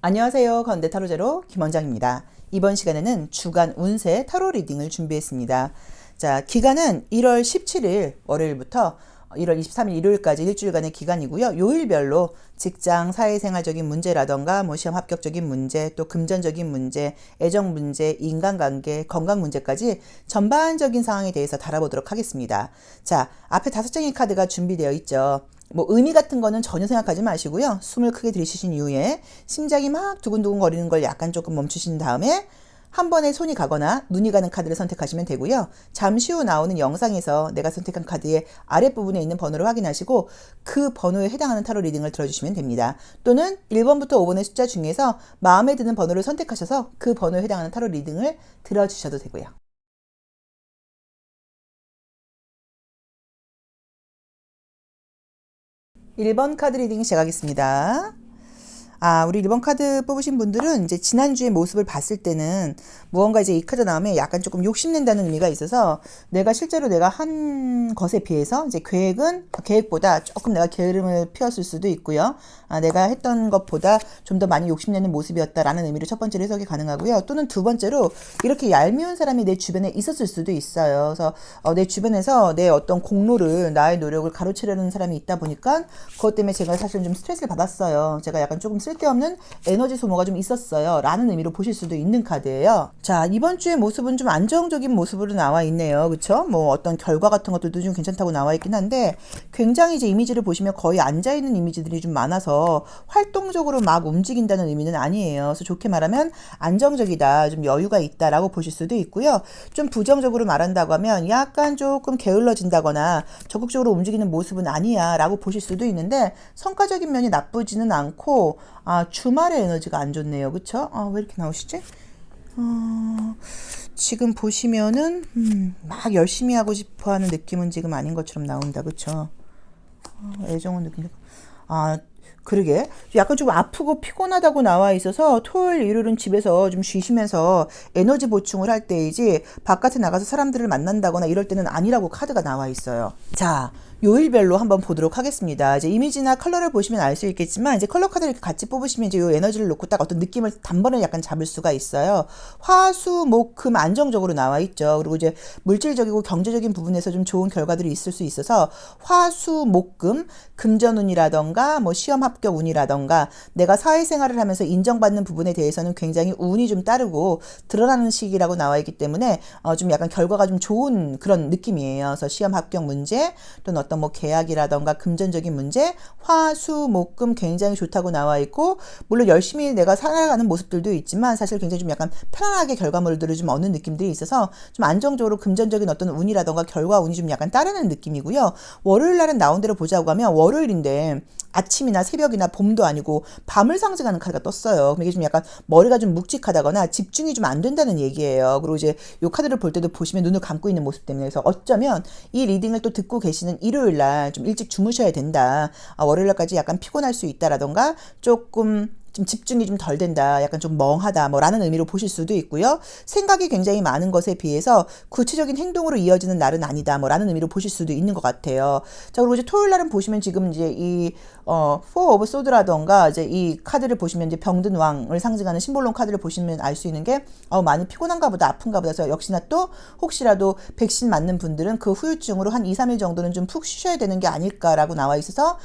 안녕하세요. 건대 타로제로 김원장입니다. 이번 시간에는 주간 운세 타로 리딩을 준비했습니다. 자, 기간은 1월 17일 월요일부터 1월 23일 일요일까지 일주일간의 기간이고요. 요일별로 직장, 사회생활적인 문제라던가 시험 합격적인 문제, 또 금전적인 문제, 애정 문제, 인간관계, 건강 문제까지 전반적인 상황에 대해서 다뤄보도록 하겠습니다. 자, 앞에 5장의 카드가 준비되어 있죠. 의미 같은 거는 전혀 생각하지 마시고요. 숨을 크게 들이쉬신 이후에 심장이 막 두근두근 거리는 걸 약간 조금 멈추신 다음에 한 번에 손이 가거나 눈이 가는 카드를 선택하시면 되고요. 잠시 후 나오는 영상에서 내가 선택한 카드의 아랫부분에 있는 번호를 확인하시고 그 번호에 해당하는 타로 리딩을 들어주시면 됩니다. 또는 1번부터 5번의 숫자 중에서 마음에 드는 번호를 선택하셔서 그 번호에 해당하는 타로 리딩을 들어주셔도 되고요. 1번 카드 리딩 시작하겠습니다. 우리 1번 카드 뽑으신 분들은 이제 지난주의 모습을 봤을 때는 무언가 이제 이 카드 나오면 약간 조금 욕심낸다는 의미가 있어서 실제로 내가 한 것에 비해서 이제 계획보다 조금 내가 게으름을 피웠을 수도 있고요. 내가 했던 것보다 좀 더 많이 욕심내는 모습이었다라는 의미로 첫 번째로 해석이 가능하고요. 또는 두 번째로 이렇게 얄미운 사람이 내 주변에 있었을 수도 있어요. 그래서 내 주변에서 내 어떤 공로를, 나의 노력을 가로채려는 사람이 있다 보니까 그것 때문에 제가 사실 좀 스트레스를 받았어요. 제가 약간 조금 쓸데없는 에너지 소모가 좀 있었어요 라는 의미로 보실 수도 있는 카드예요. 자, 이번 주의 모습은 좀 안정적인 모습으로 나와 있네요. 그쵸? 어떤 결과 같은 것들도 좀 괜찮다고 나와 있긴 한데 굉장히 이제 이미지를 보시면 거의 앉아있는 이미지들이 좀 많아서 활동적으로 막 움직인다는 의미는 아니에요. 그래서 좋게 말하면 안정적이다, 좀 여유가 있다라고 보실 수도 있고요. 좀 부정적으로 말한다고 하면 약간 조금 게을러진다거나 적극적으로 움직이는 모습은 아니야 라고 보실 수도 있는데 성과적인 면이 나쁘지는 않고 주말의 에너지가 안 좋네요. 그쵸? 왜 이렇게 나오시지? 지금 보시면은 막 열심히 하고 싶어 하는 느낌은 지금 아닌 것처럼 나온다. 그쵸? 애정은 느낌. 그러게 약간 좀 아프고 피곤하다고 나와 있어서 토요일 일요일은 집에서 좀 쉬시면서 에너지 보충을 할 때이지 바깥에 나가서 사람들을 만난다거나 이럴 때는 아니라고 카드가 나와 있어요. 자, 요일별로 한번 보도록 하겠습니다. 이제 이미지나 컬러를 보시면 알 수 있겠지만 이제 컬러 카드를 같이 뽑으시면 이제 요 에너지를 놓고 딱 어떤 느낌을 단번에 약간 잡을 수가 있어요. 화, 수, 목, 금 안정적으로 나와 있죠. 그리고 이제 물질적이고 경제적인 부분에서 좀 좋은 결과들이 있을 수 있어서 화, 수, 목, 금, 금전운이라던가 시험 합격 운이라던가 내가 사회생활을 하면서 인정받는 부분에 대해서는 굉장히 운이 좀 따르고 드러나는 시기라고 나와 있기 때문에 좀 약간 결과가 좀 좋은 그런 느낌이에요. 그래서 시험 합격 문제 또는 어떤 계약이라던가 금전적인 문제, 화, 수, 목, 금 굉장히 좋다고 나와 있고 물론 열심히 내가 살아가는 모습들도 있지만 사실 굉장히 좀 약간 편안하게 결과물들을 좀 얻는 느낌들이 있어서 좀 안정적으로 금전적인 어떤 운이라던가 결과 운이 좀 약간 따르는 느낌이고요. 월요일 날은 나온 대로 보자고 하면 월요일인데 아침이나 새벽이나 봄도 아니고 밤을 상징하는 카드가 떴어요. 이게 좀 약간 머리가 좀 묵직하다거나 집중이 좀 안 된다는 얘기예요. 그리고 이제 이 카드를 볼 때도 보시면 눈을 감고 있는 모습 때문에 그래서 어쩌면 이 리딩을 또 듣고 계시는 일요일 날 좀 일찍 주무셔야 된다. 월요일 날까지 약간 피곤할 수 있다라던가 조금 좀 집중이 좀 덜 된다. 약간 좀 멍하다. 라는 의미로 보실 수도 있고요. 생각이 굉장히 많은 것에 비해서 구체적인 행동으로 이어지는 날은 아니다. 라는 의미로 보실 수도 있는 것 같아요. 자, 그리고 이제 토요일 날은 보시면 지금 이제 이 Four of Swords라던가 이제 이 카드를 보시면 이제 병든 왕을 상징하는 심볼론 카드를 보시면 알 수 있는 게 많이 피곤한가 보다, 아픈가 보다. 그래서 역시나 또 혹시라도 백신 맞는 분들은 그 후유증으로 한 2, 3일 정도는 좀 푹 쉬셔야 되는 게 아닐까라고 나와 있어서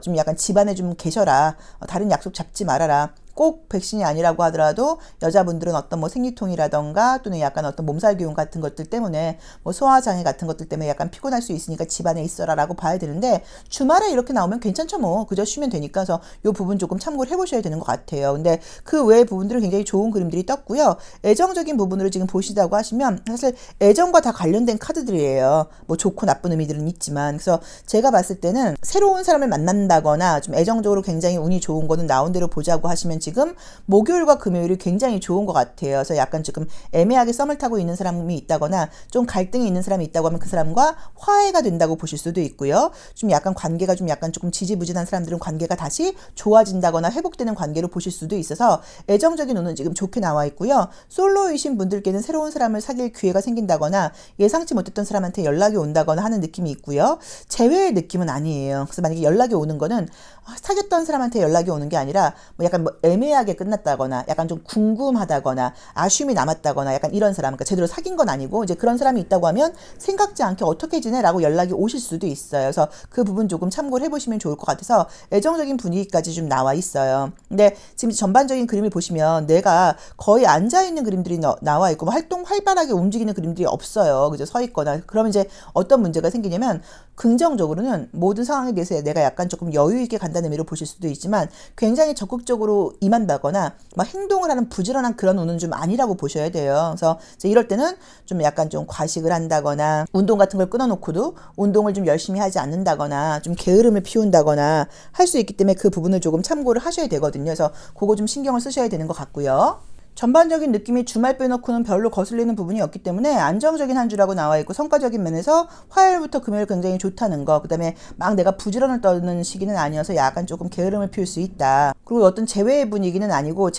좀 약간 집안에 좀 계셔라. 다른 약속 잡지 말아라. 꼭 백신이 아니라고 하더라도 여자분들은 어떤 생리통이라던가 또는 약간 어떤 몸살 기운 같은 것들 때문에 소화장애 같은 것들 때문에 약간 피곤할 수 있으니까 집안에 있어라라고 봐야 되는데 주말에 이렇게 나오면 괜찮죠. 그저 쉬면 되니까. 그래서 이 부분 조금 참고를 해보셔야 되는 것 같아요. 근데 그 외의 부분들은 굉장히 좋은 그림들이 떴고요. 애정적인 부분으로 지금 보시다고 하시면 사실 애정과 다 관련된 카드들이에요. 좋고 나쁜 의미들은 있지만 그래서 제가 봤을 때는 새로운 사람을 만난다거나 좀 애정적으로 굉장히 운이 좋은 거는 나온 대로 보자고 하시면 지금 목요일과 금요일이 굉장히 좋은 것 같아요. 그래서 약간 지금 애매하게 썸을 타고 있는 사람이 있다거나 좀 갈등이 있는 사람이 있다고 하면 그 사람과 화해가 된다고 보실 수도 있고요. 좀 약간 관계가 좀 약간 조금 지지부진한 사람들은 관계가 다시 좋아진다거나 회복되는 관계로 보실 수도 있어서 애정적인 운은 지금 좋게 나와 있고요. 솔로이신 분들께는 새로운 사람을 사귈 기회가 생긴다거나 예상치 못했던 사람한테 연락이 온다거나 하는 느낌이 있고요. 재회의 느낌은 아니에요. 그래서 만약에 연락이 오는 거는 사귀었던 사람한테 연락이 오는 게 아니라 뭐 약간 뭐 애매하게 끝났다거나 약간 좀 궁금하다거나 아쉬움이 남았다거나 약간 이런 사람, 그러니까 제대로 사귄 건 아니고 이제 그런 사람이 있다고 하면 생각지 않게 어떻게 지내라고 연락이 오실 수도 있어요. 그래서 그 부분 조금 참고를 해보시면 좋을 것 같아서 애정적인 분위기까지 좀 나와 있어요. 근데 지금 전반적인 그림을 보시면 내가 거의 앉아있는 그림들이 나와 있고 뭐 활발하게 움직이는 그림들이 없어요. 그죠? 서 있거나. 그러면 이제 어떤 문제가 생기냐면 긍정적으로는 모든 상황에 대해서 내가 약간 조금 여유 있게 간다는 의미로 보실 수도 있지만 굉장히 적극적으로 임한다거나 막 행동을 하는 부지런한 그런 운은 좀 아니라고 보셔야 돼요. 그래서 이제 이럴 때는 좀 약간 좀 과식을 한다거나 운동 같은 걸 끊어놓고도 운동을 좀 열심히 하지 않는다거나 좀 게으름을 피운다거나 할 수 있기 때문에 그 부분을 조금 참고를 하셔야 되거든요. 그래서 그거 좀 신경을 쓰셔야 되는 것 같고요. 전반적인 느낌이 주말 빼놓고는 별로 거슬리는 부분이 없기 때문에 안정적인 한 주라고 나와 있고 성과적인 면에서 화요일부터 금요일 굉장히 좋다는 거, 그 다음에 막 내가 부지런을 떠는 시기는 아니어서 약간 조금 게으름을 피울 수 있다. 그리고 어떤 재회의 분위기는 아니고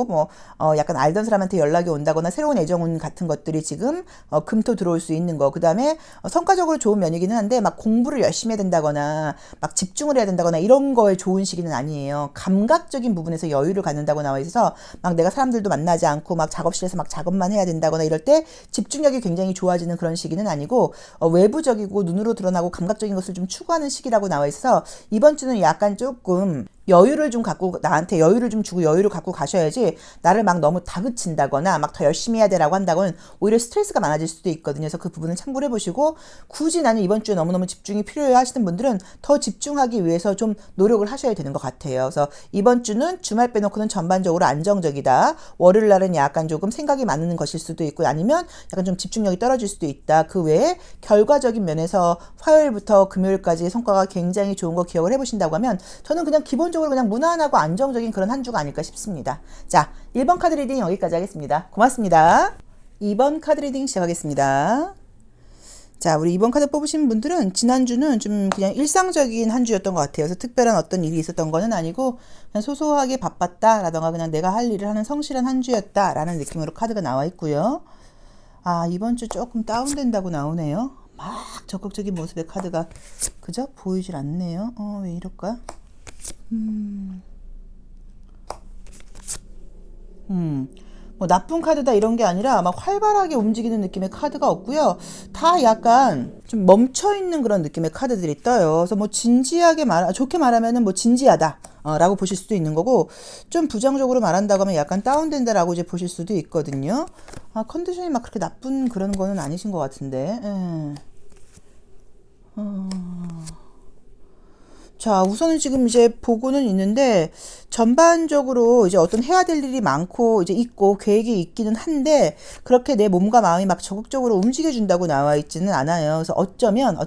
뭐 약간 알던 사람한테 연락이 온다거나 새로운 애정운 같은 것들이 지금 금토 들어올 수 있는 거, 그 다음에 성과적으로 좋은 면이기는 한데 막 공부를 열심히 해야 된다거나 막 집중을 해야 된다거나 이런 거에 좋은 시기는 아니에요. 감각적인 부분에서 여유를 갖는다고 나와 있어서 막 내가 사람들도 만나지 않고 막 작업실에서 막 작업만 해야 된다거나 이럴 때 집중력이 굉장히 좋아지는 그런 시기는 아니고 외부적이고 눈으로 드러나고 감각적인 것을 좀 추구하는 시기라고 나와 있어서 이번 주는 약간 조금 여유를 좀 갖고 나한테 여유를 좀 주고 여유를 갖고 가셔야지 나를 막 너무 다그친다거나 막 더 열심히 해야 되라고 한다고는 오히려 스트레스가 많아질 수도 있거든요. 그래서 그 부분을 참고를 해보시고 굳이 나는 이번 주에 너무너무 집중이 필요해 하시는 분들은 더 집중하기 위해서 좀 노력을 하셔야 되는 것 같아요. 그래서 이번 주는 주말 빼놓고는 전반적으로 안정적이다. 월요일 날은 약간 조금 생각이 많은 것일 수도 있고 아니면 약간 좀 집중력이 떨어질 수도 있다. 그 외에 결과적인 면에서 화요일부터 금요일까지 성과가 굉장히 좋은 거 기억을 해보신다고 하면 저는 그냥 기본적으로 그냥 무난하고 안정적인 그런 한 주가 아닐까 싶습니다. 자, 1번 카드 리딩 여기까지 하겠습니다. 고맙습니다. 2번 카드 리딩 시작하겠습니다. 자, 우리 2번 카드 뽑으신 분들은 지난주는 좀 그냥 일상적인 한 주였던 것 같아요. 그래서 특별한 어떤 일이 있었던 거는 아니고 그냥 소소하게 바빴다라던가 그냥 내가 할 일을 하는 성실한 한 주였다라는 느낌으로 카드가 나와 있고요. 아, 이번 주 조금 다운된다고 나오네요. 막 적극적인 모습의 카드가 그저 보이질 않네요. 왜 이럴까? 뭐 나쁜 카드다 이런 게 아니라 막 활발하게 움직이는 느낌의 카드가 없고요. 다 약간 좀 멈춰 있는 그런 느낌의 카드들이 떠요. 그래서 뭐 좋게 말하면은 뭐 진지하다. 라고 보실 수도 있는 거고, 좀 부정적으로 말한다고 하면 약간 다운된다라고 이제 보실 수도 있거든요. 컨디션이 막 그렇게 나쁜 그런 거는 아니신 것 같은데. 자, 우선은 지금 이제 보고는 있는데 전반적으로 이제 어떤 해야 될 일이 많고 이제 있고 계획이 있기는 한데 그렇게 내 몸과 마음이 막 적극적으로 움직여준다고 나와 있지는 않아요. 그래서 어쩌면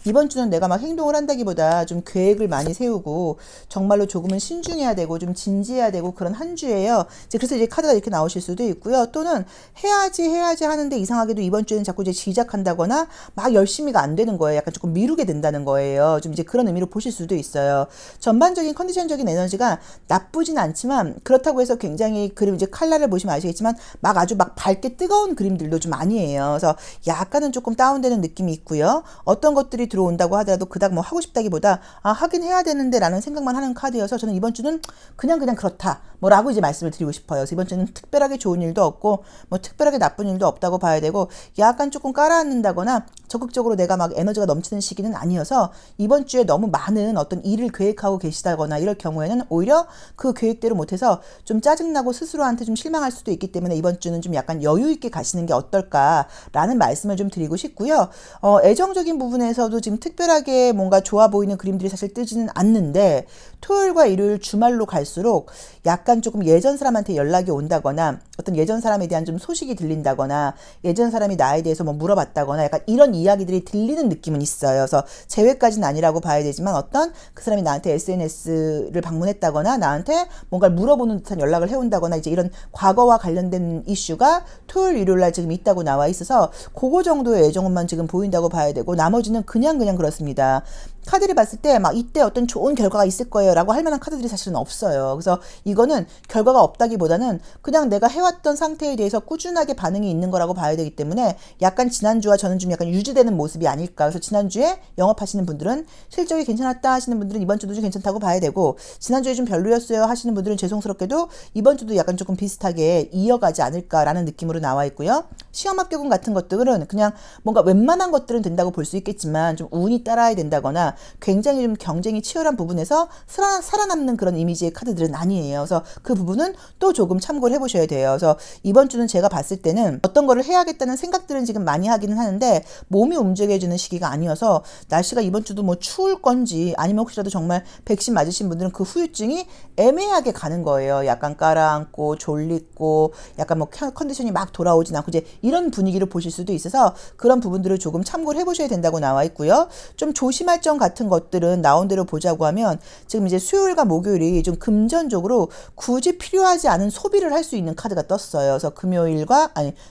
이번 주는 내가 막 행동을 한다기보다 좀 계획을 많이 세우고 정말로 조금은 신중해야 되고 좀 진지해야 되고 그런 한 주예요. 그래서 이제 카드가 이렇게 나오실 수도 있고요. 또는 해야지 하는데 이상하게도 이번 주에는 자꾸 이제 시작한다거나 막 열심히가 안 되는 거예요. 약간 조금 미루게 된다는 거예요. 좀 이제 그런 의미로 보실 수도 있어요. 전반적인 컨디션적인 에너지가 나쁘진 않지만 그렇다고 해서 굉장히 그림 이제 칼라를 보시면 아시겠지만 막 아주 막 밝게 뜨거운 그림들도 좀 아니에요. 그래서 약간은 조금 다운되는 느낌이 있고요. 어떤 것들이 들어온다고 하더라도 그닥 뭐 하고 싶다기보다 하긴 해야 되는데 라는 생각만 하는 카드여서 저는 이번 주는 그냥 그렇다 뭐라고 이제 말씀을 드리고 싶어요. 그래서 이번 주는 특별하게 좋은 일도 없고 뭐 특별하게 나쁜 일도 없다고 봐야 되고 약간 조금 깔아앉는다거나 적극적으로 내가 막 에너지가 넘치는 시기는 아니어서 이번 주에 너무 많은 어떤 일을 계획하고 계시다거나 이럴 경우에는 오히려 그 계획대로 못해서 좀 짜증나고 스스로한테 좀 실망할 수도 있기 때문에 이번 주는 좀 약간 여유 있게 가시는 게 어떨까라는 말씀을 좀 드리고 싶고요. 애정적인 부분에서도 지금 특별하게 뭔가 좋아 보이는 그림들이 사실 뜨지는 않는데 토요일과 일요일 주말로 갈수록 약간 조금 예전 사람한테 연락이 온다거나 어떤 예전 사람에 대한 좀 소식이 들린다거나 예전 사람이 나에 대해서 뭐 물어봤다거나 약간 이런 이야기들이 들리는 느낌은 있어요. 그래서 재회까지는 아니라고 봐야 되지만 어떤 그 사람이 나한테 SNS를 방문했다거나 나한테 뭔가를 물어보는 듯한 연락을 해온다거나 이제 이런 과거와 관련된 이슈가 토요일 일요일 날 지금 있다고 나와 있어서 그거 정도의 애정만 지금 보인다고 봐야 되고 나머지는 그냥 그렇습니다. 카드를 봤을 때 막 이때 어떤 좋은 결과가 있을 거예요 라고 할 만한 카드들이 사실은 없어요. 그래서 이거는 결과가 없다기보다는 그냥 내가 해왔던 상태에 대해서 꾸준하게 반응이 있는 거라고 봐야 되기 때문에 약간 지난주와 저는 좀 약간 유지되는 모습이 아닐까. 그래서 지난주에 영업하시는 분들은 실적이 괜찮았다 하시는 분들은 이번 주도 좀 괜찮다고 봐야 되고, 지난주에 좀 별로였어요 하시는 분들은 죄송스럽게도 이번 주도 약간 조금 비슷하게 이어가지 않을까라는 느낌으로 나와 있고요. 시험 합격운 같은 것들은 그냥 뭔가 웬만한 것들은 된다고 볼 수 있겠지만 좀 운이 따라야 된다거나 굉장히 좀 경쟁이 치열한 부분에서 살아남는 그런 이미지의 카드들은 아니에요. 그래서 그 부분은 또 조금 참고를 해보셔야 돼요. 그래서 이번 주는 제가 봤을 때는 어떤 거를 해야겠다는 생각들은 지금 많이 하기는 하는데 몸이 움직여지는 시기가 아니어서 날씨가 이번 주도 뭐 추울 건지 아니면 혹시라도 정말 백신 맞으신 분들은 그 후유증이 애매하게 가는 거예요. 약간 깔아앉고 졸리고 약간 뭐 컨디션이 막 돌아오진 않고 이제 이런 분위기를 보실 수도 있어서 그런 부분들을 조금 참고를 해보셔야 된다고 나와 있고요. 좀 조심할 점 같은 것들은 나온 대로 보자고 하면 지금 이제 수요일과 목요일이 좀 금전적으로 굳이 필요하지 않은 소비를 할 수 있는 카드가 떴어요. 그래서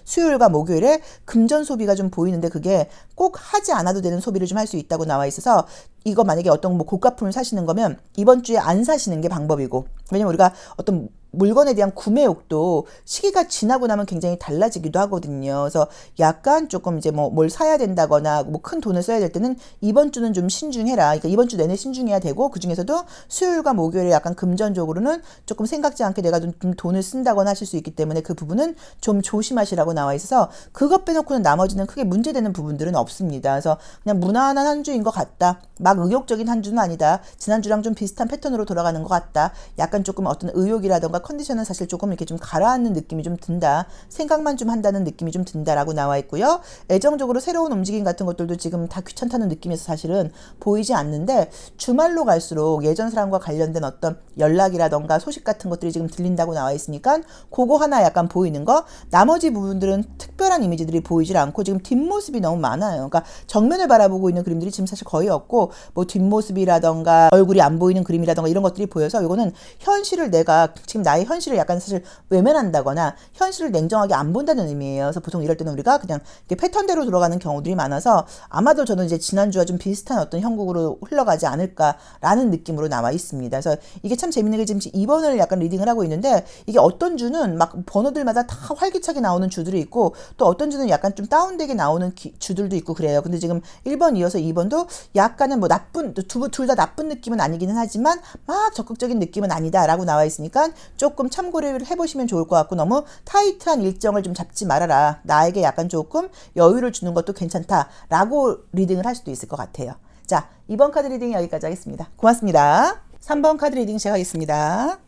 수요일과 목요일에 금전 소비가 좀 보이는데 그게 꼭 하지 않아도 되는 소비를 좀 할 수 있다고 나와 있어서 이거 만약에 어떤 뭐 고가품을 사시는 거면 이번 주에 안 사시는 게 방법이고, 왜냐면 우리가 어떤 물건에 대한 구매욕도 시기가 지나고 나면 굉장히 달라지기도 하거든요. 그래서 약간 조금 이제 뭐 뭘 사야 된다거나 뭐 큰 돈을 써야 될 때는 이번 주는 좀 신중해라. 그러니까 이번 주 내내 신중해야 되고, 그 중에서도 수요일과 목요일에 약간 금전적으로는 조금 생각지 않게 내가 좀 돈을 쓴다거나 하실 수 있기 때문에 그 부분은 좀 조심하시라고 나와 있어서 그것 빼놓고는 나머지는 크게 문제되는 부분들은 없습니다. 그래서 그냥 무난한 한 주인 것 같다. 막 의욕적인 한 주는 아니다. 지난주랑 좀 비슷한 패턴으로 돌아가는 것 같다. 약간 조금 어떤 의욕이라던가 컨디션은 사실 조금 이렇게 좀 가라앉는 느낌이 좀 든다. 생각만 좀 한다는 느낌이 좀 든다라고 나와 있고요. 애정적으로 새로운 움직임 같은 것들도 지금 다 귀찮다는 느낌에서 사실은 보이지 않는데, 주말로 갈수록 예전 사람과 관련된 어떤 연락이라던가 소식 같은 것들이 지금 들린다고 나와 있으니까 그거 하나 약간 보이는 거, 나머지 부분들은 특별한 이미지들이 보이질 않고 지금 뒷모습이 너무 많아요. 그러니까 정면을 바라보고 있는 그림들이 지금 사실 거의 없고 뭐 뒷모습이라던가 얼굴이 안 보이는 그림이라던가 이런 것들이 보여서 이거는 현실을 내가 지금 나의 현실을 약간 사실 외면한다거나 현실을 냉정하게 안 본다는 의미예요. 그래서 보통 이럴 때는 우리가 그냥 패턴대로 돌아가는 경우들이 많아서 아마도 저는 이제 지난주와 좀 비슷한 어떤 형국으로 흘러가지 않을까라는 느낌으로 나와 있습니다. 그래서 이게 참 재밌는 게 지금 2번을 약간 리딩을 하고 있는데 이게 어떤 주는 막 번호들마다 다 활기차게 나오는 주들이 있고 또 어떤 주는 약간 좀 다운되게 나오는 주들도 있고 그래요. 근데 지금 1번 이어서 2번도 약간은 뭐 나쁜, 둘 다 나쁜 느낌은 아니기는 하지만 막 적극적인 느낌은 아니다라고 나와 있으니까 조금 참고를 해보시면 좋을 것 같고, 너무 타이트한 일정을 좀 잡지 말아라. 나에게 약간 조금 여유를 주는 것도 괜찮다라고 리딩을 할 수도 있을 것 같아요. 자, 2번 카드 리딩 여기까지 하겠습니다. 고맙습니다. 3번 카드 리딩 시작하겠습니다.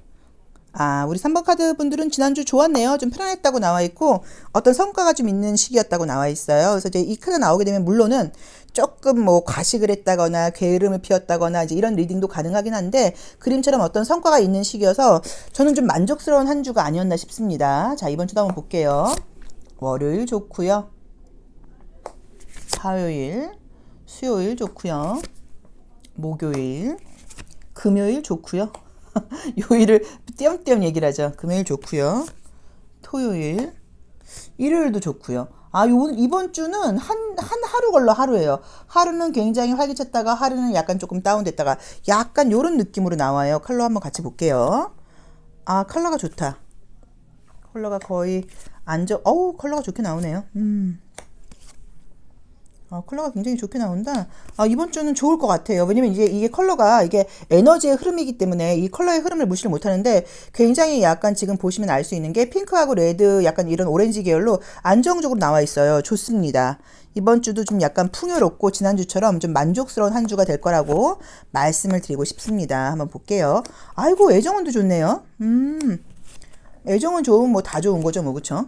우리 3번 카드 분들은 지난주 좋았네요. 좀 편안했다고 나와 있고 어떤 성과가 좀 있는 시기였다고 나와 있어요. 그래서 이제 이 카드 나오게 되면 물론은 조금 뭐 과식을 했다거나 게으름을 피웠다거나 이제 이런 리딩도 가능하긴 한데 그림처럼 어떤 성과가 있는 시기여서 저는 좀 만족스러운 한 주가 아니었나 싶습니다. 자, 이번 주도 한번 볼게요. 월요일 좋고요. 화요일, 수요일 좋고요. 목요일, 금요일 좋고요. 요일을 띄엄띄엄 얘기를 하죠. 금요일 좋고요. 토요일, 일요일도 좋고요. 이번 주는 한 하루 걸러 하루예요. 하루는 굉장히 활기찼다가 하루는 약간 조금 다운됐다가 약간 요런 느낌으로 나와요. 컬러 한번 같이 볼게요. 컬러가 좋다. 컬러가 거의 컬러가 좋게 나오네요. 컬러가 굉장히 좋게 나온다. 이번 주는 좋을 것 같아요. 왜냐면 이게 컬러가 이게 에너지의 흐름이기 때문에 이 컬러의 흐름을 무시를 못하는데 굉장히 약간 지금 보시면 알 수 있는 게 핑크하고 레드 약간 이런 오렌지 계열로 안정적으로 나와 있어요. 좋습니다. 이번 주도 좀 약간 풍요롭고 지난주처럼 좀 만족스러운 한 주가 될 거라고 말씀을 드리고 싶습니다. 한번 볼게요. 아이고, 애정운도 좋네요. 애정운 좋으면 뭐 다 좋은 거죠, 뭐, 그쵸?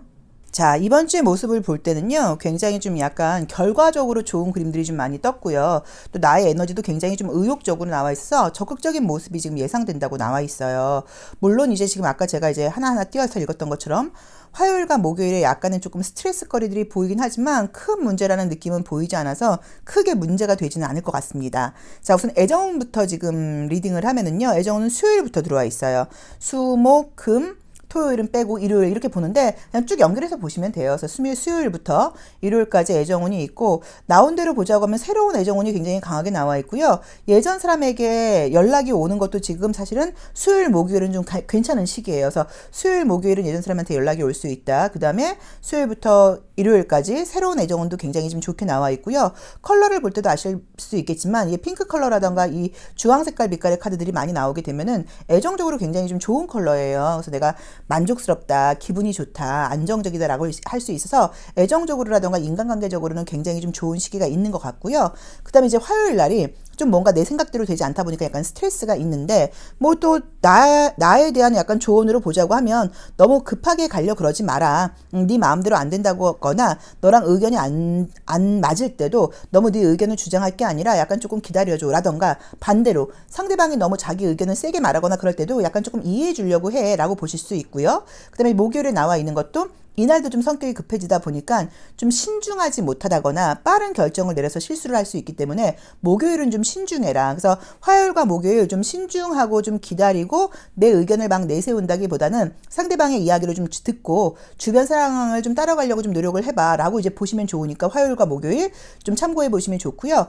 자, 이번 주의 모습을 볼 때는요, 굉장히 좀 약간 결과적으로 좋은 그림들이 좀 많이 떴고요. 또 나의 에너지도 굉장히 좀 의욕적으로 나와 있어서 적극적인 모습이 지금 예상된다고 나와 있어요. 물론 이제 지금 아까 제가 이제 하나하나 띄어서 읽었던 것처럼 화요일과 목요일에 약간은 조금 스트레스 거리들이 보이긴 하지만 큰 문제라는 느낌은 보이지 않아서 크게 문제가 되지는 않을 것 같습니다. 자, 우선 애정운부터 지금 리딩을 하면은요, 애정운은 수요일부터 들어와 있어요. 수, 목, 금, 토요일은 빼고 일요일 이렇게 보는데 그냥 쭉 연결해서 보시면 돼요. 그래서 수요일부터 일요일까지 애정운이 있고 나온 대로 보자고 하면 새로운 애정운이 굉장히 강하게 나와 있고요. 예전 사람에게 연락이 오는 것도 지금 사실은 수요일 목요일은 좀 괜찮은 시기예요. 그래서 수요일 목요일은 예전 사람한테 연락이 올 수 있다. 그 다음에 수요일부터 일요일까지 새로운 애정운도 굉장히 좀 좋게 나와 있고요. 컬러를 볼 때도 아실 수 있겠지만 이 핑크 컬러라던가 이 주황 색깔 빛깔의 카드들이 많이 나오게 되면은 애정적으로 굉장히 좀 좋은 컬러예요. 그래서 내가 만족스럽다, 기분이 좋다, 안정적이다라고 할 수 있어서 애정적으로라던가 인간관계적으로는 굉장히 좀 좋은 시기가 있는 것 같고요. 그 다음에 이제 화요일 날이 좀 뭔가 내 생각대로 되지 않다 보니까 약간 스트레스가 있는데 뭐 또 나에 대한 약간 조언으로 보자고 하면 너무 급하게 가려 그러지 마라. 네 마음대로 안 된다고 하거나 너랑 의견이 안 맞을 때도 너무 네 의견을 주장할 게 아니라 약간 조금 기다려줘 라던가 반대로 상대방이 너무 자기 의견을 세게 말하거나 그럴 때도 약간 조금 이해해 주려고 해 라고 보실 수 있고요. 그 다음에 목요일에 나와 있는 것도 이날도 좀 성격이 급해지다 보니까 좀 신중하지 못하다거나 빠른 결정을 내려서 실수를 할 수 있기 때문에 목요일은 좀 신중해라. 그래서 화요일과 목요일 좀 신중하고 좀 기다리고 내 의견을 막 내세운다기보다는 상대방의 이야기를 좀 듣고 주변 상황을 좀 따라가려고 좀 노력을 해봐 라고 이제 보시면 좋으니까 화요일과 목요일 좀 참고해 보시면 좋고요.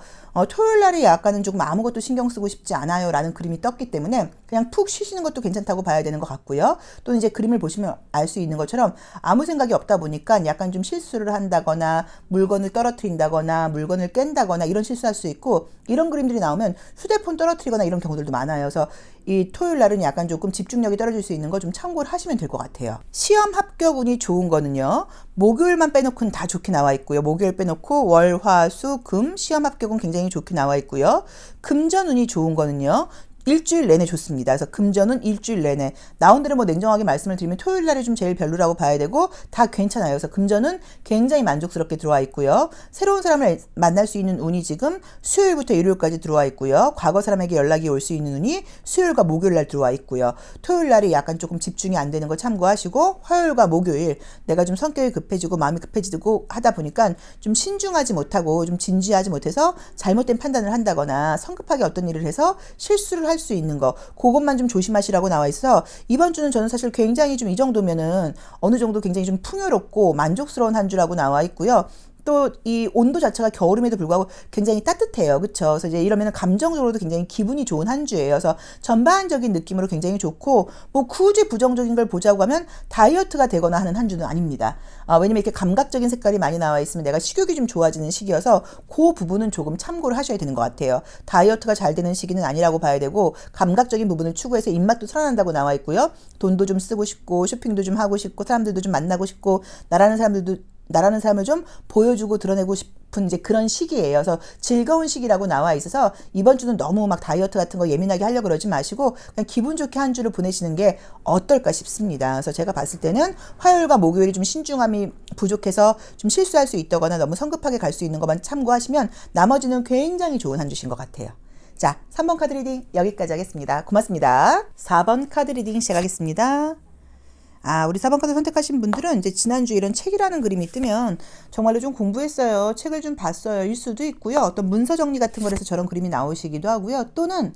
토요일 날에 약간은 조금 아무것도 신경 쓰고 싶지 않아요 라는 그림이 떴기 때문에 그냥 푹 쉬시는 것도 괜찮다고 봐야 되는 것 같고요. 또는 이제 그림을 보시면 알 수 있는 것처럼 아무 생각이 없다 보니까 약간 좀 실수를 한다거나 물건을 떨어뜨린다거나 물건을 깬다거나 이런 실수할 수 있고 이런 그림들이 나오면 휴대폰 떨어뜨리거나 이런 경우들도 많아요. 그래서 이 토요일 날은 약간 조금 집중력이 떨어질 수 있는 거 좀 참고를 하시면 될 것 같아요. 시험 합격 운이 좋은 거는요. 목요일만 빼놓고는 다 좋게 나와 있고요. 목요일 빼놓고 월, 화, 수, 금 시험 합격은 굉장히 좋게 나와 있고요. 금전 운이 좋은 거는요. 일주일 내내 좋습니다. 그래서 금전은 일주일 내내 나온 대로 뭐 냉정하게 말씀을 드리면 토요일 날이 좀 제일 별로라고 봐야 되고 다 괜찮아요. 그래서 금전은 굉장히 만족스럽게 들어와 있고요. 새로운 사람을 만날 수 있는 운이 지금 수요일부터 일요일까지 들어와 있고요. 과거 사람에게 연락이 올 수 있는 운이 수요일과 목요일 날 들어와 있고요. 토요일 날이 약간 조금 집중이 안 되는 거 참고하시고 화요일과 목요일 내가 좀 성격이 급해지고 마음이 급해지고 하다 보니까 좀 신중하지 못하고 좀 진지하지 못해서 잘못된 판단을 한다거나 성급하게 어떤 일을 해서 실수를 할 수 있는 거 그것만 좀 조심하시라고 나와 있어서 이번 주는 저는 사실 굉장히 좀 이 정도면은 어느 정도 굉장히 좀 풍요롭고 만족스러운 한 주라고 나와 있고요. 또 이 온도 자체가 겨울임에도 불구하고 굉장히 따뜻해요. 그쵸? 그래서 이제 이러면은 감정적으로도 굉장히 기분이 좋은 한 주예요. 그래서 전반적인 느낌으로 굉장히 좋고 뭐 굳이 부정적인 걸 보자고 하면 다이어트가 되거나 하는 한 주는 아닙니다. 왜냐면 이렇게 감각적인 색깔이 많이 나와 있으면 내가 식욕이 좀 좋아지는 시기여서 그 부분은 조금 참고를 하셔야 되는 것 같아요. 다이어트가 잘 되는 시기는 아니라고 봐야 되고 감각적인 부분을 추구해서 입맛도 살아난다고 나와 있고요. 돈도 좀 쓰고 싶고 쇼핑도 좀 하고 싶고 사람들도 좀 만나고 싶고 나라는 삶을 좀 보여주고 드러내고 싶은 이제 그런 시기예요. 그래서 즐거운 시기라고 나와 있어서 이번 주는 너무 막 다이어트 같은 거 예민하게 하려고 그러지 마시고 그냥 기분 좋게 한 주를 보내시는 게 어떨까 싶습니다. 그래서 제가 봤을 때는 화요일과 목요일이 좀 신중함이 부족해서 좀 실수할 수 있다거나 너무 성급하게 갈 수 있는 것만 참고하시면 나머지는 굉장히 좋은 한 주신 것 같아요. 자, 3번 카드 리딩 여기까지 하겠습니다. 고맙습니다. 4번 카드 리딩 시작하겠습니다. 우리 4번 카드 선택하신 분들은 이제 지난주 이런 책이라는 그림이 뜨면 정말로 좀 공부했어요. 책을 좀 봤어요. 일 수도 있고요. 어떤 문서 정리 같은 거에서 저런 그림이 나오시기도 하고요. 또는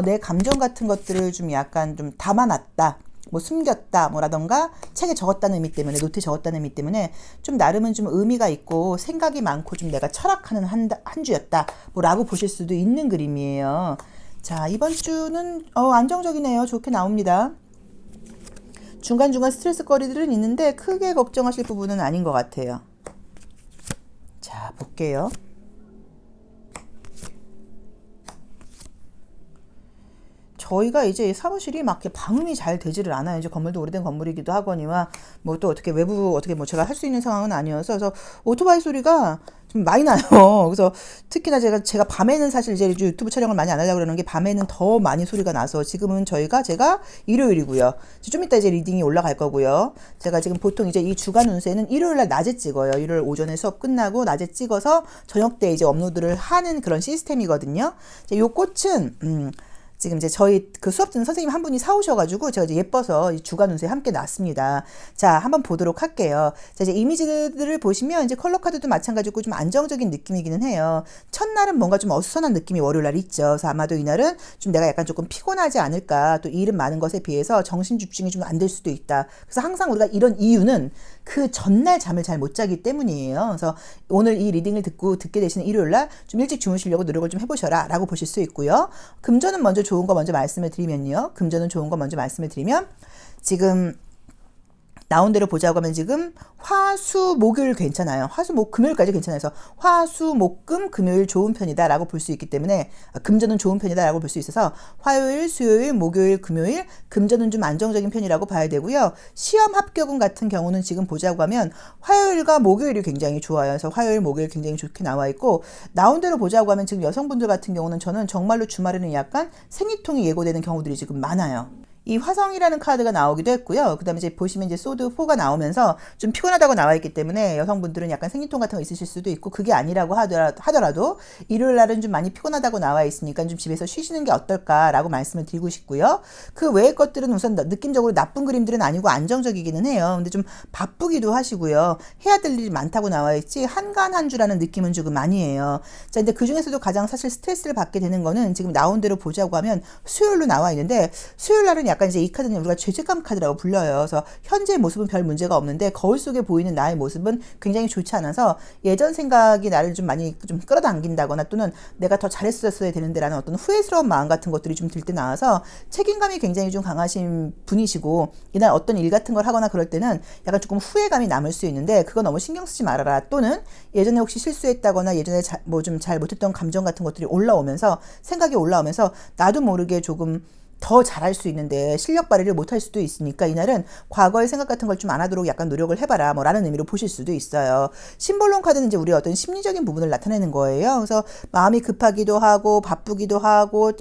내 감정 같은 것들을 좀 약간 좀 담아놨다. 뭐 숨겼다 뭐라던가 책에 적었다는 의미 때문에 노트에 적었다는 의미 때문에 좀 나름은 좀 의미가 있고 생각이 많고 좀 내가 철학하는 한 주였다 뭐라고 보실 수도 있는 그림이에요. 자, 이번 주는 안정적이네요. 좋게 나옵니다. 중간중간 스트레스 거리들은 있는데 크게 걱정하실 부분은 아닌 것 같아요. 자, 볼게요. 저희가 이제 사무실이 막 이렇게 방음이 잘 되지를 않아요. 이제 건물도 오래된 건물이기도 하거니와 뭐 또 어떻게 외부 어떻게 뭐 제가 할 수 있는 상황은 아니어서 그래서 오토바이 소리가 좀 많이 나요. 그래서 특히나 제가 밤에는 사실 이제 유튜브 촬영을 많이 안 하려고 그러는 게 밤에는 더 많이 소리가 나서 지금은 제가 일요일이고요. 좀 이따 이제 리딩이 올라갈 거고요. 제가 지금 보통 이제 이 주간 운세는 일요일 날 낮에 찍어요. 일요일 오전에 수업 끝나고 낮에 찍어서 저녁 때 이제 업로드를 하는 그런 시스템이거든요. 요 꽃은 지금 이제 저희 그 수업 듣는 선생님 한 분이 사오셔가지고 제가 이제 예뻐서 이 주간 운세 함께 놨습니다. 자, 한번 보도록 할게요. 자, 이제 이미지들을 보시면 이제 컬러 카드도 마찬가지고 좀 안정적인 느낌이기는 해요. 첫날은 뭔가 좀 어수선한 느낌이 월요일 날 있죠. 그래서 아마도 이날은 좀 내가 약간 조금 피곤하지 않을까. 또 일은 많은 것에 비해서 정신 집중이 좀 안 될 수도 있다. 그래서 항상 우리가 이런 이유는 그 전날 잠을 잘 못 자기 때문이에요. 그래서 오늘 이 리딩을 듣게 되시는 일요일 날 좀 일찍 주무시려고 노력을 좀 해보셔라 라고 보실 수 있고요. 금전은 먼저 좋은 거 먼저 말씀을 드리면요. 금전은 좋은 거 먼저 말씀을 드리면 지금 나온 대로 보자고 하면 지금 화, 수, 목요일 괜찮아요. 화, 수, 목, 금요일까지 괜찮아요. 그래서 화, 수, 목, 금, 금요일 좋은 편이다 라고 볼 수 있기 때문에 금전은 좋은 편이다 라고 볼 수 있어서 화요일, 수요일, 목요일, 금요일 금전은 좀 안정적인 편이라고 봐야 되고요. 시험 합격운 같은 경우는 지금 보자고 하면 화요일과 목요일이 굉장히 좋아요. 그래서 화요일, 목요일 굉장히 좋게 나와 있고 나온 대로 보자고 하면 지금 여성분들 같은 경우는 저는 정말로 주말에는 약간 생리통이 예고되는 경우들이 지금 많아요. 이 화성이라는 카드가 나오기도 했고요. 그 다음에 이제 보시면 이제 소드4가 나오면서 좀 피곤하다고 나와 있기 때문에 여성분들은 약간 생리통 같은 거 있으실 수도 있고 그게 아니라고 하더라도 일요일 날은 좀 많이 피곤하다고 나와 있으니까 좀 집에서 쉬시는 게 어떨까라고 말씀을 드리고 싶고요. 그 외의 것들은 우선 느낌적으로 나쁜 그림들은 아니고 안정적이기는 해요. 근데 좀 바쁘기도 하시고요. 해야 될 일이 많다고 나와 있지 한간한주라는 느낌은 조금 아니에요. 자, 근데 그 중에서도 가장 사실 스트레스를 받게 되는 거는 지금 나온 대로 보자고 하면 수요일로 나와 있는데 수요일 날은 약간 이제 이 카드는 우리가 죄책감 카드라고 불려요. 그래서 현재 모습은 별 문제가 없는데 거울 속에 보이는 나의 모습은 굉장히 좋지 않아서 예전 생각이 나를 좀 많이 좀 끌어당긴다거나 또는 내가 더 잘했었어야 되는데 라는 어떤 후회스러운 마음 같은 것들이 좀 들 때 나와서 책임감이 굉장히 좀 강하신 분이시고 이날 어떤 일 같은 걸 하거나 그럴 때는 약간 조금 후회감이 남을 수 있는데 그거 너무 신경 쓰지 말아라. 또는 예전에 혹시 실수했다거나 예전에 뭐 좀 잘 못했던 감정 같은 것들이 올라오면서 생각이 올라오면서 나도 모르게 조금 더 잘할 수 있는데 실력 발휘를 못할 수도 있으니까 이날은 과거의 생각 같은 걸 좀 안 하도록 약간 노력을 해봐라 뭐 라는 의미로 보실 수도 있어요. 심볼론 카드는 이제 우리 어떤 심리적인 부분을 나타내는 거예요. 그래서 마음이 급하기도 하고 바쁘기도 하고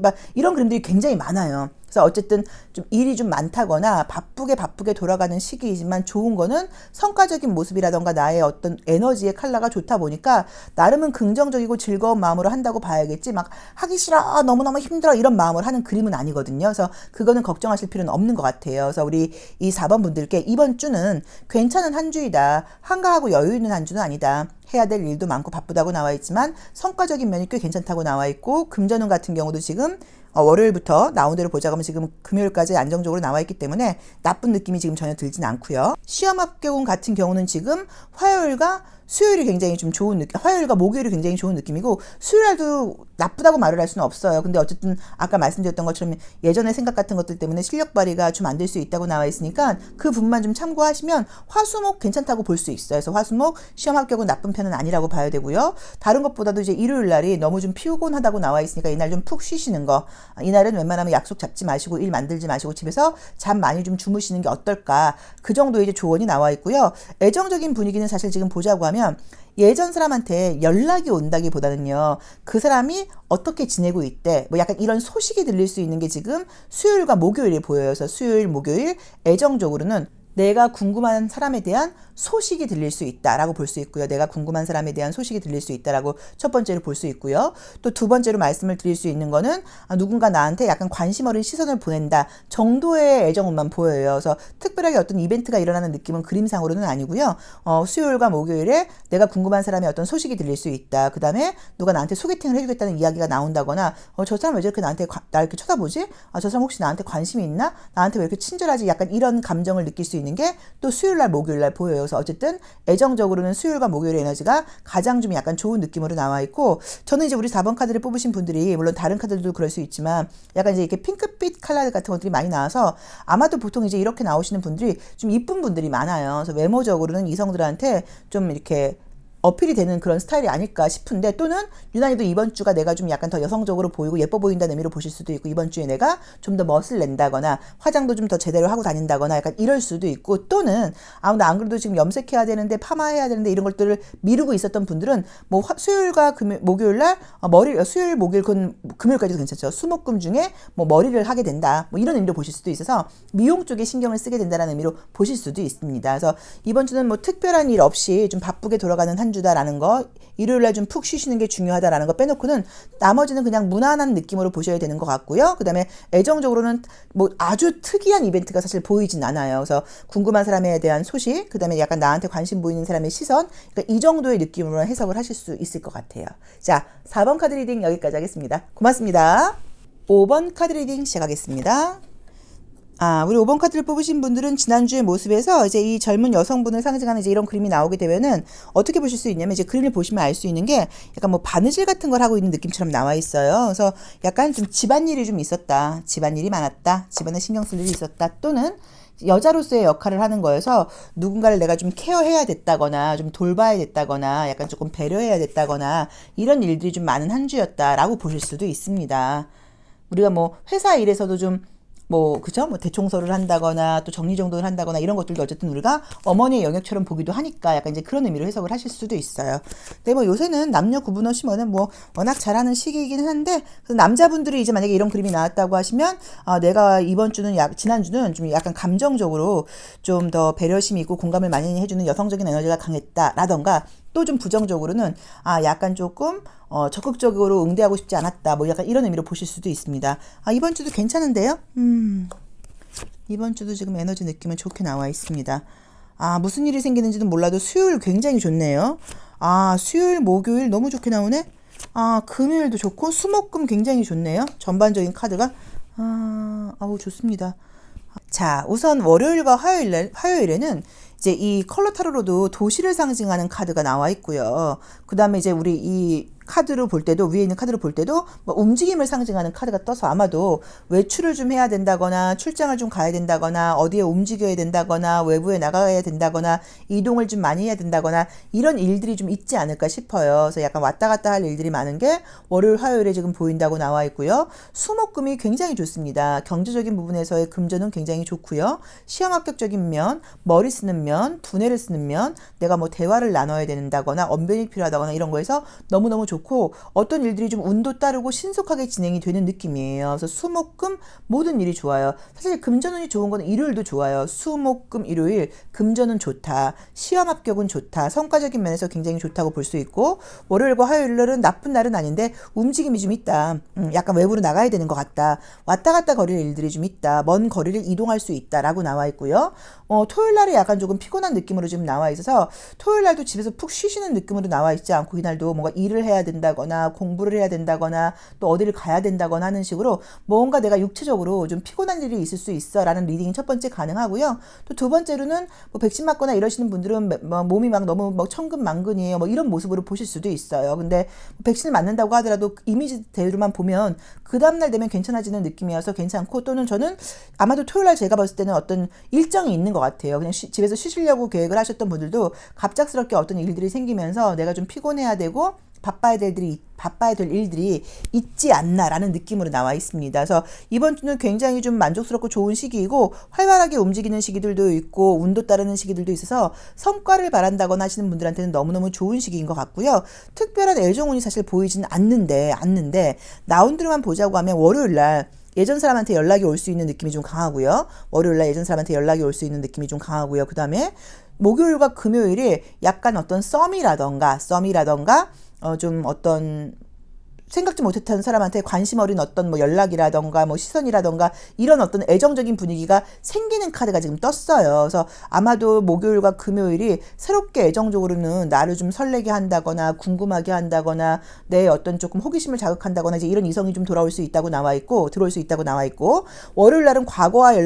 막 이런 그림들이 굉장히 많아요. 그래서 어쨌든 좀 일이 좀 많다거나 바쁘게 돌아가는 시기이지만 좋은 거는 성과적인 모습이라던가 나의 어떤 에너지의 컬러가 좋다 보니까 나름은 긍정적이고 즐거운 마음으로 한다고 봐야겠지 막 하기 싫어 너무너무 힘들어 이런 마음으로 하는 그림은 아니거든요. 그래서 그거는 걱정하실 필요는 없는 것 같아요. 그래서 우리 이 4번 분들께 이번 주는 괜찮은 한 주이다. 한가하고 여유 있는 한 주는 아니다. 해야 될 일도 많고 바쁘다고 나와 있지만 성과적인 면이 꽤 괜찮다고 나와 있고 금전운 같은 경우도 지금 월요일부터 나온 대로 보자고 하면 지금 금요일까지 안정적으로 나와 있기 때문에 나쁜 느낌이 지금 전혀 들진 않고요. 시험 합격운 같은 경우는 지금 화요일과 수요일이 굉장히 좀 좋은 느낌, 화요일과 목요일이 굉장히 좋은 느낌이고 수요일도 나쁘다고 말을 할 수는 없어요. 근데 어쨌든 아까 말씀드렸던 것처럼 예전의 생각 같은 것들 때문에 실력 발휘가 좀 안 될 수 있다고 나와 있으니까 그 부분만 좀 참고하시면 화수목 괜찮다고 볼 수 있어요. 그래서 화수목 시험 합격은 나쁜 편은 아니라고 봐야 되고요. 다른 것보다도 이제 일요일 날이 너무 좀 피곤하다고 나와 있으니까 이날 좀 푹 쉬시는 거. 이날은 웬만하면 약속 잡지 마시고 일 만들지 마시고 집에서 잠 많이 좀 주무시는 게 어떨까. 그 정도의 이제 조언이 나와 있고요. 애정적인 분위기는 사실 지금 보자고 하면 예전 사람한테 연락이 온다기보다는요. 그 사람이 어떻게 지내고 있대. 뭐 약간 이런 소식이 들릴 수 있는 게 지금 수요일과 목요일이 보여요. 그래서 수요일, 목요일 애정적으로는 내가 궁금한 사람에 대한 소식이 들릴 수 있다라고 볼 수 있고요. 내가 궁금한 사람에 대한 소식이 들릴 수 있다라고 첫 번째로 볼 수 있고요. 또 두 번째로 말씀을 드릴 수 있는 거는 누군가 나한테 약간 관심 어린 시선을 보낸다 정도의 애정운만 보여요. 그래서 특별하게 어떤 이벤트가 일어나는 느낌은 그림상으로는 아니고요. 수요일과 목요일에 내가 궁금한 사람의 어떤 소식이 들릴 수 있다. 그 다음에 누가 나한테 소개팅을 해주겠다는 이야기가 나온다거나 저 사람 왜 저렇게 나 이렇게 쳐다보지? 저 사람 혹시 나한테 관심이 있나? 나한테 왜 이렇게 친절하지? 약간 이런 감정을 느낄 수 있는 게 또 수요일날 목요일날 보여요. 그래서 어쨌든 애정적으로는 수요일과 목요일의 에너지가 가장 좀 약간 좋은 느낌으로 나와 있고 저는 이제 우리 4번 카드를 뽑으신 분들이 물론 다른 카드들도 그럴 수 있지만 약간 이제 이렇게 핑크빛 컬러 같은 것들이 많이 나와서 아마도 보통 이제 이렇게 나오시는 분들이 좀 이쁜 분들이 많아요. 그래서 외모적으로는 이성들한테 좀 이렇게 어필이 되는 그런 스타일이 아닐까 싶은데 또는 유난히도 이번 주가 내가 좀 약간 더 여성적으로 보이고 예뻐 보인다는 의미로 보실 수도 있고 이번 주에 내가 좀 더 멋을 낸다거나 화장도 좀 더 제대로 하고 다닌다거나 약간 이럴 수도 있고 또는 나 안 그래도 지금 염색해야 되는데 파마해야 되는데 이런 것들을 미루고 있었던 분들은 뭐 수요일과 목요일날 수요일 목요일 금요일까지도 괜찮죠. 수목금 중에 뭐 머리를 하게 된다 뭐 이런 의미로 보실 수도 있어서 미용 쪽에 신경을 쓰게 된다는 의미로 보실 수도 있습니다. 그래서 이번 주는 뭐 특별한 일 없이 좀 바쁘게 돌아가는 한 한 주다라는 거, 일요일날 좀 푹 쉬시는 게 중요하다라는 거 빼놓고는 나머지는 그냥 무난한 느낌으로 보셔야 되는 것 같고요. 그 다음에 애정적으로는 뭐 아주 특이한 이벤트가 사실 보이진 않아요. 그래서 궁금한 사람에 대한 소식, 그 다음에 약간 나한테 관심 보이는 사람의 시선, 그러니까 이 정도의 느낌으로 해석을 하실 수 있을 것 같아요. 자, 4번 카드 리딩 여기까지 하겠습니다. 고맙습니다. 5번 카드 리딩 시작하겠습니다. 우리 5번 카드를 뽑으신 분들은 지난주의 모습에서 이제 이 젊은 여성분을 상징하는 이제 이런 그림이 나오게 되면은 어떻게 보실 수 있냐면 이제 그림을 보시면 알 수 있는 게 약간 뭐 바느질 같은 걸 하고 있는 느낌처럼 나와 있어요. 그래서 약간 좀 집안일이 좀 있었다. 집안일이 많았다. 집안에 신경 쓸 일이 있었다. 또는 여자로서의 역할을 하는 거여서 누군가를 내가 좀 케어해야 됐다거나 좀 돌봐야 됐다거나 약간 조금 배려해야 됐다거나 이런 일들이 좀 많은 한 주였다라고 보실 수도 있습니다. 우리가 뭐 회사 일에서도 좀 그죠? 뭐 대청소를 한다거나 또 정리정돈을 한다거나 이런 것들도 어쨌든 우리가 어머니의 영역처럼 보기도 하니까 약간 이제 그런 의미로 해석을 하실 수도 있어요. 근데 뭐 요새는 남녀 구분 없이 뭐 워낙 잘하는 시기이긴 한데 남자분들이 이제 만약에 이런 그림이 나왔다고 하시면 내가 이번 주는 지난주는 좀 약간 감정적으로 좀 더 배려심이 있고 공감을 많이 해주는 여성적인 에너지가 강했다라던가 또 좀 부정적으로는 약간 조금 적극적으로 응대하고 싶지 않았다. 뭐 약간 이런 의미로 보실 수도 있습니다. 이번 주도 괜찮은데요? 이번 주도 지금 에너지 느낌은 좋게 나와 있습니다. 무슨 일이 생기는지는 몰라도 수요일 굉장히 좋네요. 수요일, 목요일 너무 좋게 나오네? 금요일도 좋고, 수목금 굉장히 좋네요. 전반적인 카드가. 좋습니다. 자, 우선 월요일과 화요일에는 이제 이 컬러 타로로도 도시를 상징하는 카드가 나와 있고요. 그 다음에 이제 우리 이 카드로 볼 때도 위에 있는 카드로 볼 때도 뭐 움직임을 상징하는 카드가 떠서 아마도 외출을 좀 해야 된다거나 출장을 좀 가야 된다거나 어디에 움직여야 된다거나 외부에 나가야 된다거나 이동을 좀 많이 해야 된다거나 이런 일들이 좀 있지 않을까 싶어요. 그래서 약간 왔다 갔다 할 일들이 많은 게 월요일 화요일에 지금 보인다고 나와 있고요. 수목금이 굉장히 좋습니다. 경제적인 부분에서의 금전은 굉장히 좋고요. 시험 합격적인 면, 머리 쓰는 면, 두뇌를 쓰는 면, 내가 뭐 대화를 나눠야 된다거나 언변이 필요하다거나 이런 거에서 너무너무 좋고 어떤 일들이 좀 운도 따르고 신속하게 진행이 되는 느낌이에요. 그래서 수목금 모든 일이 좋아요. 사실 금전운이 좋은 건 일요일도 좋아요. 수목금 일요일 금전은 좋다. 시험 합격은 좋다. 성과적인 면에서 굉장히 좋다고 볼 수 있고 월요일과 화요일은 나쁜 날은 아닌데 움직임이 좀 있다. 약간 외부로 나가야 되는 것 같다. 왔다 갔다 거릴 일들이 좀 있다. 먼 거리를 이동할 수 있다라고 나와 있고요. 토요일 날에 약간 조금 피곤한 느낌으로 지금 나와 있어서 토요일 날도 집에서 푹 쉬시는 느낌으로 나와 있지 않고 이날도 뭔가 일을 해야 된다거나 공부를 해야 된다거나 또 어디를 가야 된다거나 하는 식으로 뭔가 내가 육체적으로 좀 피곤한 일이 있을 수 있어 라는 리딩이 첫 번째 가능하고요. 또 두 번째로는 뭐 백신 맞거나 이러시는 분들은 몸이 막 너무 천근만근이에요. 뭐 이런 모습으로 보실 수도 있어요. 근데 백신을 맞는다고 하더라도 이미지대로만 보면 그 다음날 되면 괜찮아지는 느낌이어서 괜찮고 또는 저는 아마도 토요일 날 제가 봤을 때는 어떤 일정이 있는 것 같아요. 그냥 집에서 쉬시려고 계획을 하셨던 분들도 갑작스럽게 어떤 일들이 생기면서 내가 좀 피곤해야 되고 바빠야 될 일들이 있지 않나라는 느낌으로 나와 있습니다. 그래서 이번 주는 굉장히 좀 만족스럽고 좋은 시기이고 활발하게 움직이는 시기들도 있고 운도 따르는 시기들도 있어서 성과를 바란다거나 하시는 분들한테는 너무너무 좋은 시기인 것 같고요. 특별한 애정운이 사실 보이지는 않는데 라운드로만 보자고 하면 월요일날 예전 사람한테 연락이 올 수 있는 느낌이 좀 강하고요. 월요일날 예전 사람한테 연락이 올 수 있는 느낌이 좀 강하고요. 그 다음에 목요일과 금요일이 약간 어떤 썸이라던가 좀 어떤 생각지 못했던 사람한테 관심 어린 어떤 뭐 연락이라던가 뭐 시선이라던가 이런 어떤 애정적인 분위기가 생기는 카드가 지금 떴어요. 그래서 아마도 목요일과 금요일이 새롭게 애정적으로는 나를 좀 설레게 한다거나 궁금하게 한다거나 내 어떤 조금 호기심을 자극한다거나 이제 이런 이성이 좀 들어올 수 있다고 나와 있고 월요일 날은 과거와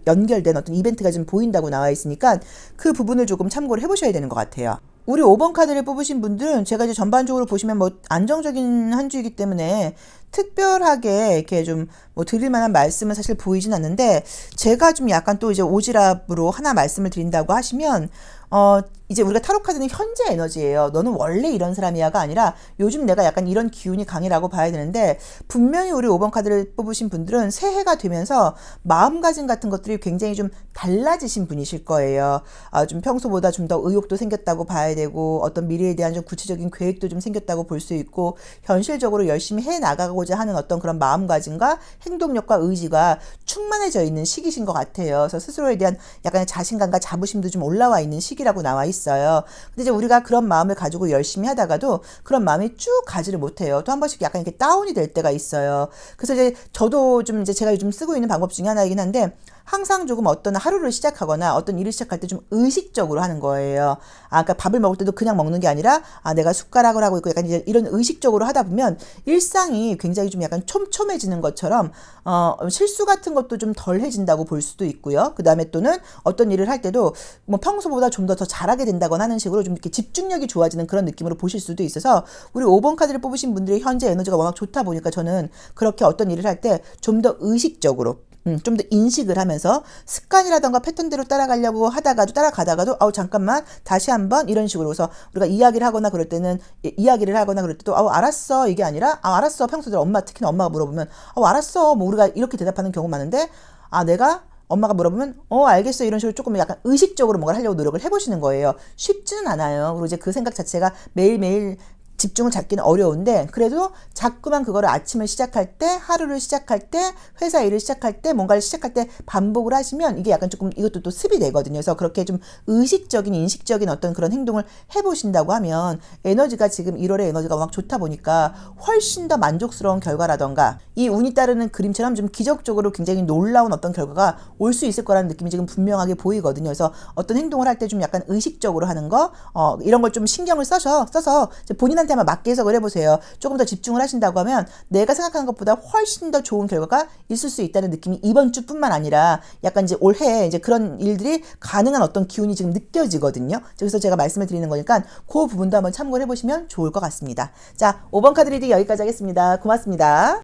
연결된 어떤 이벤트가 좀 보인다고 나와 있으니까 그 부분을 조금 참고를 해보셔야 되는 것 같아요. 우리 5번 카드를 뽑으신 분들은 제가 이제 전반적으로 보시면 뭐 안정적인 한 주이기 때문에 특별하게 이렇게 좀 뭐 드릴 만한 말씀은 사실 보이진 않는데 제가 좀 약간 또 이제 오지랖으로 하나 말씀을 드린다고 하시면 이제 우리가 타로 카드는 현재 에너지예요. 너는 원래 이런 사람이야가 아니라 요즘 내가 약간 이런 기운이 강해라고 봐야 되는데 분명히 우리 5번 카드를 뽑으신 분들은 새해가 되면서 마음가짐 같은 것들이 굉장히 좀 달라지신 분이실 거예요. 좀 평소보다 좀 더 의욕도 생겼다고 봐야 되고 어떤 미래에 대한 좀 구체적인 계획도 좀 생겼다고 볼 수 있고 현실적으로 열심히 해 나가고 실천하고자 하는 어떤 그런 마음가짐과 행동력과 의지가 충만해져 있는 시기신 것 같아요. 그래서 스스로에 대한 약간의 자신감과 자부심도 좀 올라와 있는 시기라고 나와 있어요. 근데 이제 우리가 그런 마음을 가지고 열심히 하다가도 그런 마음이 쭉 가지를 못해요. 또 한 번씩 약간 이렇게 다운이 될 때가 있어요. 그래서 이제 저도 좀 이제 제가 요즘 쓰고 있는 방법 중에 하나이긴 한데 항상 조금 어떤 하루를 시작하거나 어떤 일을 시작할 때 좀 의식적으로 하는 거예요. 그러니까 밥을 먹을 때도 그냥 먹는 게 아니라 내가 숟가락을 하고 있고 약간 이제 이런 의식적으로 하다 보면 일상이 굉장히 좀 약간 촘촘해지는 것처럼 실수 같은 것도 좀 덜해진다고 볼 수도 있고요. 그 다음에 또는 어떤 일을 할 때도 뭐 평소보다 좀 더 잘하게 된다거나 하는 식으로 좀 이렇게 집중력이 좋아지는 그런 느낌으로 보실 수도 있어서 우리 5번 카드를 뽑으신 분들의 현재 에너지가 워낙 좋다 보니까 저는 그렇게 어떤 일을 할 때 좀 더 의식적으로 좀 더 인식을 하면서 습관이라던가 패턴대로 따라가려고 하다가도 따라가다가도 잠깐만 다시 한번 이런 식으로 해서 우리가 이야기를 하거나 그럴 때는 이야기를 하거나 그럴 때도 알았어 이게 아니라 알았어 평소대로 엄마 특히나 엄마가 물어보면 알았어 뭐 우리가 이렇게 대답하는 경우 많은데 내가 엄마가 물어보면 알겠어 이런 식으로 조금 약간 의식적으로 뭔가를 하려고 노력을 해보시는 거예요. 쉽지는 않아요. 그리고 이제 그 생각 자체가 매일매일 집중을 잡기는 어려운데 그래도 자꾸만 그거를 아침을 시작할 때 하루를 시작할 때 회사 일을 시작할 때 뭔가를 시작할 때 반복을 하시면 이게 약간 조금 이것도 또 습이 되거든요. 그래서 그렇게 좀 의식적인 인식적인 어떤 그런 행동을 해보신다고 하면 에너지가 지금 1월의 에너지가 워낙 좋다 보니까 훨씬 더 만족스러운 결과라던가 이 운이 따르는 그림처럼 좀 기적적으로 굉장히 놀라운 어떤 결과가 올 수 있을 거라는 느낌이 지금 분명하게 보이거든요. 그래서 어떤 행동을 할 때 좀 약간 의식적으로 하는 거 이런 걸 좀 신경을 써서 본인한테 한번 맞게 해석을 해보세요. 조금 더 집중을 하신다고 하면 내가 생각하는 것보다 훨씬 더 좋은 결과가 있을 수 있다는 느낌이 이번 주뿐만 아니라 약간 이제 올해 이제 그런 일들이 가능한 어떤 기운이 지금 느껴지거든요. 그래서 제가 말씀을 드리는 거니까 그 부분도 한번 참고를 해보시면 좋을 것 같습니다. 자, 5번 카드 리딩 여기까지 하겠습니다. 고맙습니다.